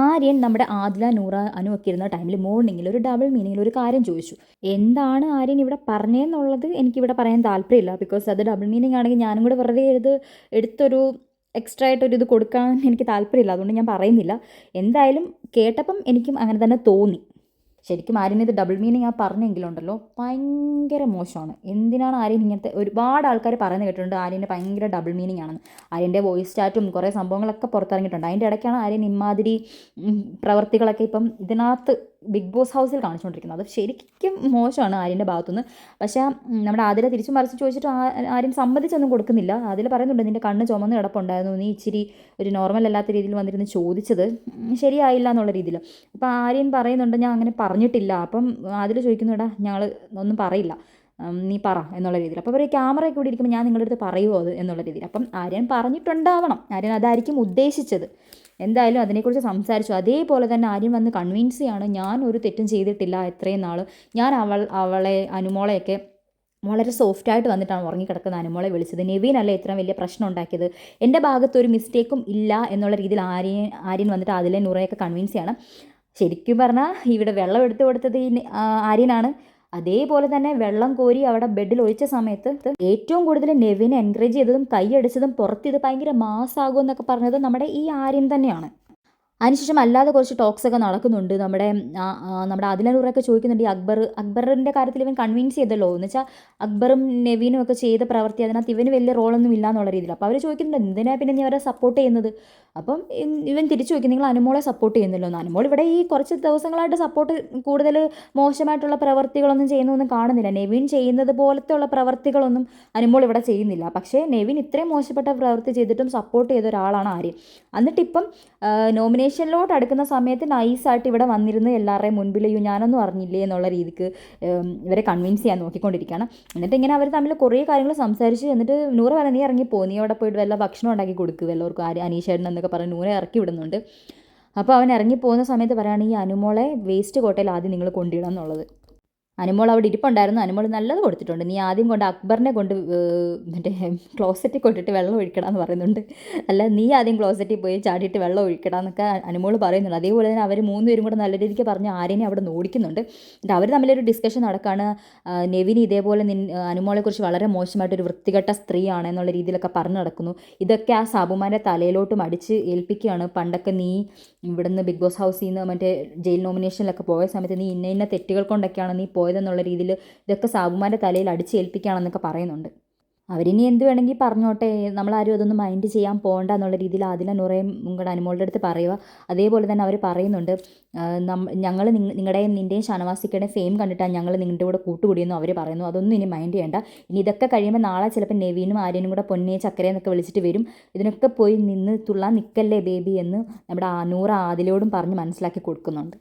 ആര്യൻ നമ്മുടെ ആദില, നൂറ, അനു ഒക്കെ ഇരുന്ന ടൈമിൽ മോർണിംഗിൽ ഒരു ഡബിൾ മീനിങ്ങിൽ ഒരു കാര്യം ചോദിച്ചു. എന്താണ് ആര്യൻ ഇവിടെ പറഞ്ഞതെന്നുള്ളത് എനിക്കിവിടെ പറയാൻ താല്പര്യമില്ല. ബിക്കോസ് അത് ഡബിൾ മീനിങ് ആണെങ്കിൽ ഞാനും കൂടെ വെറുതെ എടുത്തൊരു എക്സ്ട്രാ ആയിട്ടൊരു ഇത് കൊടുക്കാൻ എനിക്ക് താല്പര്യമില്ല. അതുകൊണ്ട് ഞാൻ പറയുന്നില്ല. എന്തായാലും കേട്ടപ്പം എനിക്കും അങ്ങനെ തന്നെ തോന്നി. ശരിക്കും ആര്യൻ ഇത് ഡബിൾ മീനിങ് ആ പറഞ്ഞെങ്കിലുണ്ടല്ലോ ഭയങ്കര മോശമാണ്. എന്തിനാണ് ആര്യൻ ഇങ്ങനത്തെ, ഒരുപാട് ആൾക്കാർ പറയുന്നത് കേട്ടിട്ടുണ്ട് ആര്യൻ്റെ ഭയങ്കര ഡബിൾ മീനിങ് ആണെന്ന്. ആര്യൻ്റെ വോയിസ് ചാറ്റും കുറേ സംഭവങ്ങളൊക്കെ പുറത്തിറങ്ങിയിട്ടുണ്ട്. അതിൻ്റെ ഇടയ്ക്കാണ് ആര്യൻ ഇമാതിരി പ്രവർത്തികളൊക്കെ ഇപ്പം ഇതിനകത്ത് ബിഗ് ബോസ് ഹൗസിൽ കാണിച്ചുകൊണ്ടിരിക്കുന്നത്. അത് ശരിക്കും മോശമാണ് ആര്യൻ്റെ ഭാഗത്തുനിന്ന്. പക്ഷേ നമ്മുടെ ആതിര തിരിച്ചും മറിച്ച് ചോദിച്ചിട്ട് ആരും സമ്മതിച്ചൊന്നും കൊടുക്കുന്നില്ല. അതിൽ പറയുന്നുണ്ട് നിൻ്റെ കണ്ണ് ചുമന്ന് കിടപ്പുണ്ടായിരുന്നു, നീ ഇച്ചിരി ഒരു നോർമൽ അല്ലാത്ത രീതിയിൽ വന്നിരുന്ന് ചോദിച്ചത് ശരിയായില്ല എന്നുള്ള രീതിയിൽ. അപ്പോൾ ആര്യൻ പറയുന്നുണ്ട് ഞാൻ അങ്ങനെ പറഞ്ഞിട്ടില്ല. അപ്പം അതിൽ ചോദിക്കുന്നുടാ ഞങ്ങൾ ഒന്നും പറയില്ല, നീ പറ എന്നുള്ള രീതിയിൽ. അപ്പോൾ ഒരു ക്യാമറയൊക്കെ ഇവിടെ ഇരിക്കുമ്പോൾ ഞാൻ നിങ്ങളുടെ അടുത്ത് പറയുമോ അത് എന്നുള്ള രീതിയിൽ. അപ്പം ആര്യൻ പറഞ്ഞിട്ടുണ്ടാവണം, ആര്യൻ അതായിരിക്കും ഉദ്ദേശിച്ചത്. എന്തായാലും അതിനെക്കുറിച്ച് സംസാരിച്ചു. അതേപോലെ തന്നെ ആര്യൻ വന്ന് കൺവിൻസ് ചെയ്യാണ് ഞാൻ ഒരു തെറ്റും ചെയ്തിട്ടില്ല ഇത്രയും നാൾ. ഞാൻ അവളെ അനുമോളെയൊക്കെ വളരെ സോഫ്റ്റായിട്ട് വന്നിട്ടാണ് ഉറങ്ങിക്കിടക്കുന്ന അനുമോളെ വിളിച്ചത്. നെവീനല്ലേ ഇത്രയും വലിയ പ്രശ്നം ഉണ്ടാക്കിയത്, എൻ്റെ ഭാഗത്ത് ഒരു മിസ്റ്റേക്കും ഇല്ല എന്നുള്ള രീതിയിൽ ആര്യൻ വന്നിട്ട് അതിലെ നൂറയൊക്കെ കൺവിൻസ് ചെയ്യണം. ശരിക്കും പറഞ്ഞാൽ ഇവിടെ വെള്ളം എടുത്തു കൊടുത്തത് ഈ ആര്യനാണ്. അതേപോലെ തന്നെ വെള്ളം കോരി അവിടെ ബെഡിൽ ഒഴിച്ച സമയത്ത് ഏറ്റവും കൂടുതൽ നെവിനെ എൻകറേജ് ചെയ്തതും കൈയടിച്ചതും പുറത്ത് ഇത് ഭയങ്കര മാസ്സാകും എന്നൊക്കെ പറഞ്ഞത് നമ്മുടെ ഈ ആര്യൻ തന്നെയാണ്. അതിനുശേഷം അല്ലാതെ കുറച്ച് ടോക്സൊക്കെ നടക്കുന്നുണ്ട്. നമ്മുടെ അതിലൂറൊക്കെ ചോദിക്കുന്നുണ്ട് ഈ അക്ബറിൻ്റെ കാര്യത്തിൽ ഇവൻ കൺവിൻസ് ചെയ്തല്ലോ എന്ന് വെച്ചാൽ അക്ബറും നെവീനും ഒക്കെ ചെയ്ത പ്രവൃത്തി അതിനകത്ത് ഇവന് വലിയ റോളൊന്നും ഇല്ല എന്നുള്ള രീതിയിൽ. അപ്പോൾ അവർ ചോദിക്കുന്നുണ്ട് എന്തിനാ പിന്നെ നീ അവരെ സപ്പോർട്ട് ചെയ്യുന്നത്. അപ്പം ഇവൻ തിരിച്ചു ചോദിക്കും നിങ്ങൾ അനുമോളെ സപ്പോർട്ട് ചെയ്യുന്നല്ലോ എന്ന്. അനുമോൾ ഇവിടെ ഈ കുറച്ച് ദിവസങ്ങളായിട്ട് സപ്പോർട്ട് കൂടുതൽ മോശമായിട്ടുള്ള പ്രവർത്തികളൊന്നും ചെയ്യുന്നൊന്നും കാണുന്നില്ല. നെവിൻ ചെയ്യുന്നത് പോലത്തെ ഉള്ള പ്രവർത്തികളൊന്നും അനുമോൾ ഇവിടെ ചെയ്യുന്നില്ല. പക്ഷേ നെവിൻ ഇത്രയും മോശപ്പെട്ട പ്രവൃത്തി ചെയ്തിട്ടും സപ്പോർട്ട് ചെയ്ത ഒരാളാണ് ആര്യൻ. എന്നിട്ടിപ്പം നോമിനേഷനിലോട്ട് അടുക്കുന്ന സമയത്ത് നൈസായിട്ട് ഇവിടെ വന്നിരുന്ന് എല്ലാവരുടെയും മുൻപിൽ ഞാനൊന്നും അറിഞ്ഞില്ലേ എന്നുള്ള രീതിക്ക് ഇവരെ കൺവിൻസ് ചെയ്യാൻ നോക്കിക്കൊണ്ടിരിക്കുകയാണ്. എന്നിട്ട് ഇങ്ങനെ അവർ തമ്മിൽ കുറേ കാര്യങ്ങൾ സംസാരിച്ച് എന്നിട്ട് നൂറ് പറഞ്ഞ നീ ഇറങ്ങിപ്പോ, നീ അവിടെ പോയിട്ട് വല്ല ഭക്ഷണം ഉണ്ടാക്കി കൊടുക്കുക എല്ലാവർക്കും, അനീഷേട്ടൻ എന്നൊക്കെ പറഞ്ഞ് നൂറെ ഇറക്കി വിടുന്നുണ്ട്. അപ്പോൾ അവൻ ഇറങ്ങിപ്പോകുന്ന സമയത്ത് പറയുകയാണ് ഈ അനുമോളെ വേസ്റ്റ് കോട്ടയിൽ ആദ്യം നിങ്ങൾ കൊണ്ടിടണം എന്നുള്ളത്. അനുമോൾ അവിടെ ഇരിപ്പുണ്ടായിരുന്നു. അനുമോൾ നല്ലത് കൊടുത്തിട്ടുണ്ട്. നീ ആദ്യം കൊണ്ട് അക്ബറിനെ കൊണ്ട് മറ്റേ ക്ലോസറ്റിൽ കൊണ്ടിട്ട് വെള്ളം ഒഴിക്കടാന്ന് പറയുന്നുണ്ട്. അല്ല നീ ആദ്യം ക്ലോസറ്റിൽ പോയി ചാടിയിട്ട് വെള്ളം ഒഴിക്കടാന്നൊക്കെ അനുമോൾ പറയുന്നുണ്ട്. അതേപോലെ തന്നെ അവർ മൂന്നുപേരും കൂടെ നല്ല രീതിക്ക് പറഞ്ഞ് ആര്യനെ അവിടെ നിന്ന് ഓടിക്കുന്നുണ്ട്. എന്നിട്ട് അവർ തമ്മിലൊരു ഡിസ്കഷൻ നടക്കുകയാണ്. നെവിൻ ഇതേപോലെ അനുമോളെക്കുറിച്ച് വളരെ മോശമായിട്ടൊരു വൃത്തികെട്ട സ്ത്രീയാണ് എന്നുള്ള രീതിയിലൊക്കെ പറഞ്ഞു നടക്കുന്നു. ഇതൊക്കെ ആ സാബുമാൻ്റെ തലയിലോട്ടും അടിച്ച് ഏൽപ്പിക്കുകയാണ്. പണ്ടൊക്കെ നീ ഇവിടുന്ന് ബിഗ് ബോസ് ഹൗസിൽ നിന്ന് മറ്റേ ജയിൽ നോമിനേഷനിലൊക്കെ പോയ സമയത്ത് നീ ഇന്ന തെറ്റുകൾ കൊണ്ടൊക്കെയാണ് നീ പോയതെന്നുള്ള രീതിയിൽ ഇതൊക്കെ സാബുമാൻ്റെ തലയിൽ അടിച്ചേൽപ്പിക്കുകയാണെന്നൊക്കെ പറയുന്നുണ്ട്. അവരിനി എന്ത് വേണമെങ്കിൽ പറഞ്ഞോട്ടെ, നമ്മളാരും അതൊന്നും മൈൻഡ് ചെയ്യാൻ പോകണ്ട എന്നുള്ള രീതിയിൽ അതിലെ നൂറേയും കൂടെ അനുമോളുടെ അടുത്ത് പറയുക. അതേപോലെ തന്നെ അവർ പറയുന്നുണ്ട് ഞങ്ങൾ നിങ്ങളുടെയും നിൻ്റെയും ഷാനവാസിക്കയുടെയും ഫെയിം കണ്ടിട്ടാണ് ഞങ്ങൾ നിങ്ങളുടെ കൂടെ കൂട്ടുകൂടിയെന്നും അവർ പറയുന്നു. അതൊന്നും ഇനി മൈൻഡ് ചെയ്യേണ്ട. ഇനി ഇതൊക്കെ കഴിയുമ്പോൾ നാളെ ചിലപ്പോൾ നെവീനും ആര്യനും കൂടെ പൊന്നേ ചക്കരയെന്നൊക്കെ വിളിച്ചിട്ട് വരും. ഇതിനൊക്കെ പോയി നിന്ന് തുള്ളാൻ നിൽക്കല്ലേ ബേബി എന്ന് നമ്മുടെ നൂറ ആദിലോടും പറഞ്ഞ് മനസ്സിലാക്കി കൊടുക്കുന്നുണ്ട്.